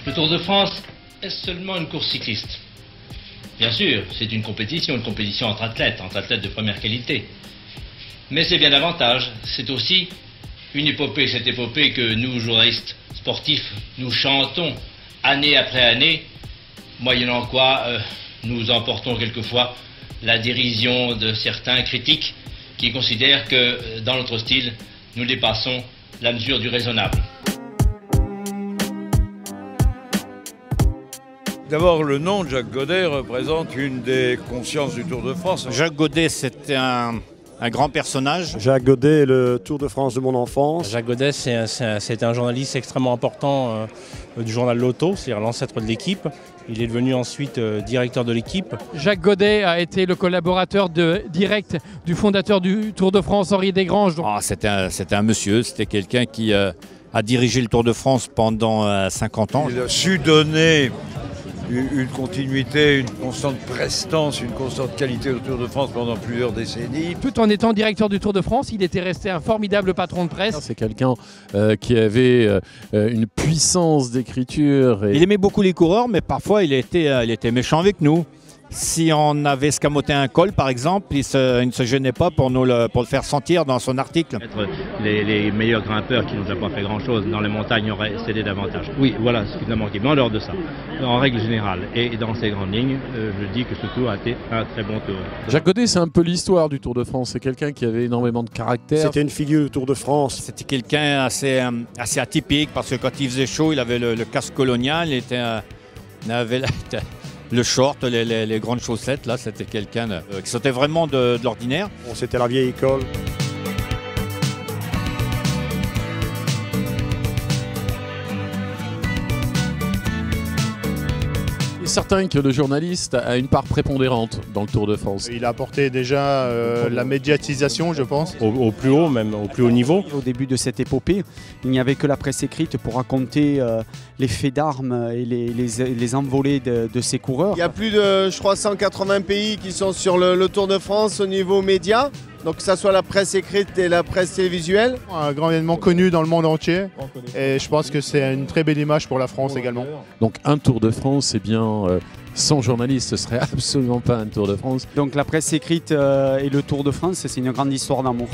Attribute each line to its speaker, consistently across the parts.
Speaker 1: Le Tour de France est seulement une course cycliste. Bien sûr, c'est une compétition entre athlètes de première qualité. Mais c'est bien davantage, c'est aussi une épopée, cette épopée que nous, journalistes sportifs, nous chantons année après année, moyennant quoi nous emportons quelquefois la dérision de certains critiques qui considèrent que dans notre style, nous dépassons la mesure du raisonnable.
Speaker 2: D'abord, le nom de Jacques Godet représente une des consciences du Tour de France.
Speaker 3: Jacques Godet, c'était un grand personnage.
Speaker 4: Jacques Godet est le Tour de France de mon enfance.
Speaker 5: Jacques Godet, c'est un journaliste extrêmement important du journal L'Auto, c'est-à-dire l'ancêtre de l'équipe. Il est devenu ensuite directeur de l'équipe.
Speaker 6: Jacques Godet a été le collaborateur direct du fondateur du Tour de France, Henri Desgranges.
Speaker 3: C'était un monsieur, c'était quelqu'un qui a dirigé le Tour de France pendant 50 ans.
Speaker 2: Il a su donner une continuité, une constante prestance, une constante qualité au Tour de France pendant plusieurs décennies.
Speaker 6: Tout en étant directeur du Tour de France, il était resté un formidable patron de presse.
Speaker 7: C'est quelqu'un qui avait une puissance d'écriture.
Speaker 3: Il aimait beaucoup les coureurs, mais parfois il était méchant avec nous. Si on avait escamoté un col, par exemple, il ne se gênait pas pour le faire sentir dans son article.
Speaker 1: Être les meilleurs grimpeurs qui nous ont pas fait grand-chose dans les montagnes auraient cédé davantage. Oui, voilà ce qui nous a manqué. Mais en dehors de ça, en règle générale et dans ces grandes lignes, je dis que ce tour a été un très bon tour.
Speaker 7: Jacques Godet, c'est un peu l'histoire du Tour de France. C'est quelqu'un qui avait énormément de caractère.
Speaker 4: C'était une figure du Tour de France.
Speaker 3: C'était quelqu'un assez atypique parce que quand il faisait chaud, il avait le casque colonial, il avait le short, les grandes chaussettes, là, c'était quelqu'un qui sortait vraiment de l'ordinaire.
Speaker 4: Bon, c'était la vieille école.
Speaker 7: Il est certain que le journaliste a une part prépondérante dans le Tour de France.
Speaker 8: Il a apporté déjà la médiatisation, je pense.
Speaker 5: Au plus haut, même au plus haut niveau.
Speaker 9: Au début de cette épopée, il n'y avait que la presse écrite pour raconter les faits d'armes et les envolées de ces coureurs.
Speaker 10: Il y a plus de, je crois, 180 pays qui sont sur le Tour de France au niveau média. Donc que ce soit la presse écrite et la presse télévisuelle.
Speaker 8: Un grand événement connu dans le monde entier. Et je pense que c'est une très belle image pour la France également.
Speaker 7: Donc un Tour de France, eh bien, sans journaliste, ce serait absolument pas un Tour de France.
Speaker 9: Donc la presse écrite et le Tour de France, c'est une grande histoire d'amour.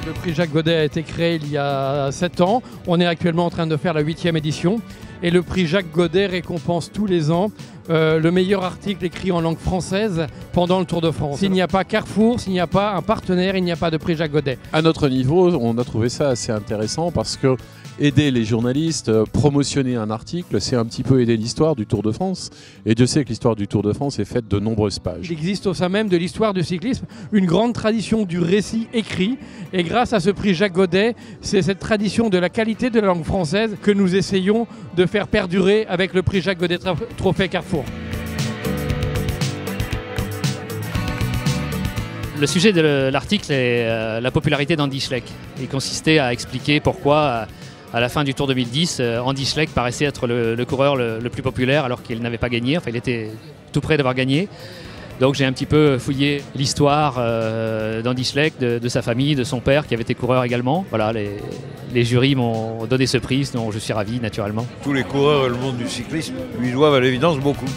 Speaker 6: Le prix Jacques Godet a été créé il y a 7 ans. On est actuellement en train de faire la 8e édition. Et le prix Jacques Godet récompense tous les ans le meilleur article écrit en langue française pendant le Tour de France. S'il n'y a pas Carrefour, s'il n'y a pas un partenaire, il n'y a pas de prix Jacques Godet.
Speaker 7: À notre niveau, on a trouvé ça assez intéressant parce que aider les journalistes, promotionner un article, c'est un petit peu aider l'histoire du Tour de France. Et Dieu sait que l'histoire du Tour de France est faite de nombreuses pages.
Speaker 6: Il existe au sein même de l'histoire du cyclisme une grande tradition du récit écrit. Et grâce à ce prix Jacques Godet, c'est cette tradition de la qualité de la langue française que nous essayons de faire perdurer avec le prix Jacques Godet Trophée Carrefour.
Speaker 11: Le sujet de l'article est la popularité d'Andy Schleck. Il consistait à expliquer pourquoi, à la fin du Tour 2010, Andy Schleck paraissait être le coureur le plus populaire alors qu'il n'avait pas gagné. Enfin, il était tout près d'avoir gagné. Donc j'ai un petit peu fouillé l'histoire d'Andy Schleck, de sa famille, de son père qui avait été coureur également. Voilà, les jurys m'ont donné ce prix, dont je suis ravi naturellement.
Speaker 2: Tous les coureurs et le monde du cyclisme lui doivent à l'évidence beaucoup.